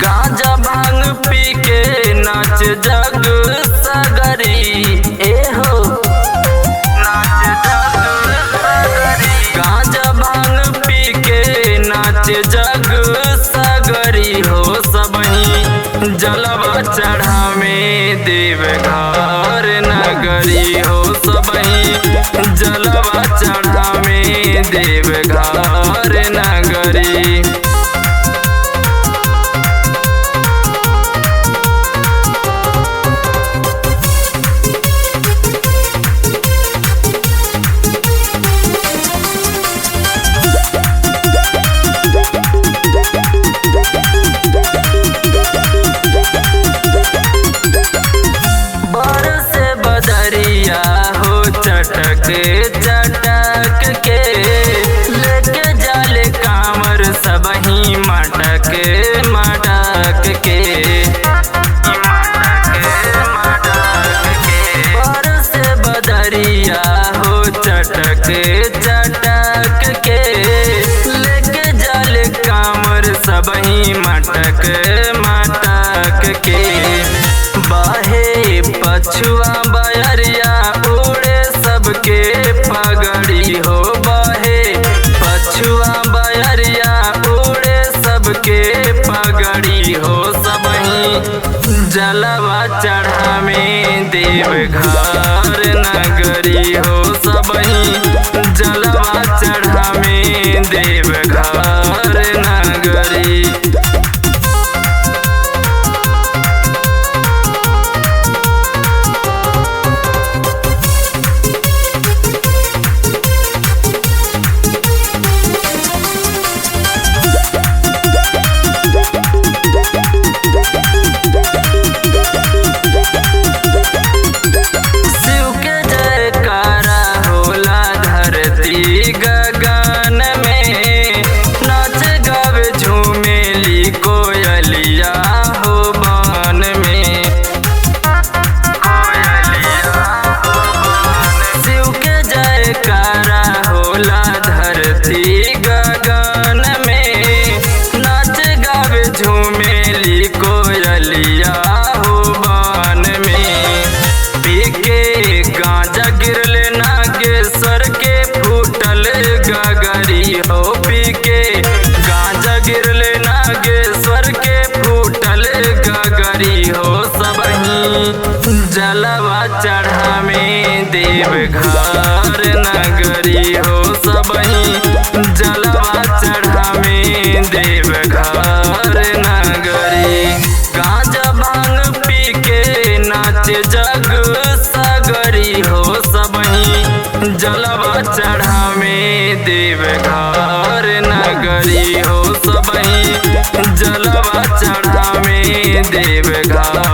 गांजा भांग पी के नाच जग सगरी ए हो नाच जग सगरी। गांजा भांग पी के नाच जग सगरी हो सबही जलवा चढ़ा में देवघर नगरी हो सबही जलवा चढ़ा में देवघर नगरी। चटक चटक के लेके जाले कामर सबही मटक मटक के बरस बदरिया हो चटक चटक के लेके जाले कामर सबही मटक मटक के। बाहे पछुआ बयरिया सबके पगड़ी हो बहे पछुआ बयरिया उड़े सबके पगड़ी हो सबही जलवा चढ़ा में देवघर नगरी हो सबही जलवा चढ़ा में देवघर नगरी। गगन में नाच गावे झूमेली कोयलिया हो बन में शिव के जयकारा होला धरती गगन में नाच गावे झूमेली कोयलिया हो बन में। पी के गांजा गिरले नागेश्वर के गगरी हो पी के गांजा गिरले नागेश्वर के फूटल गगरी हो सबही जलवा चढ़ा में देवघर नगरी हो सबही जलवा चढ़ा में देवघर नगरी। गांजा भांग पी के नाच जग सगरी हो सबही जलवा चढ़ा में देवघर नगरी हो सबही जलवा चढ़ा में देवघर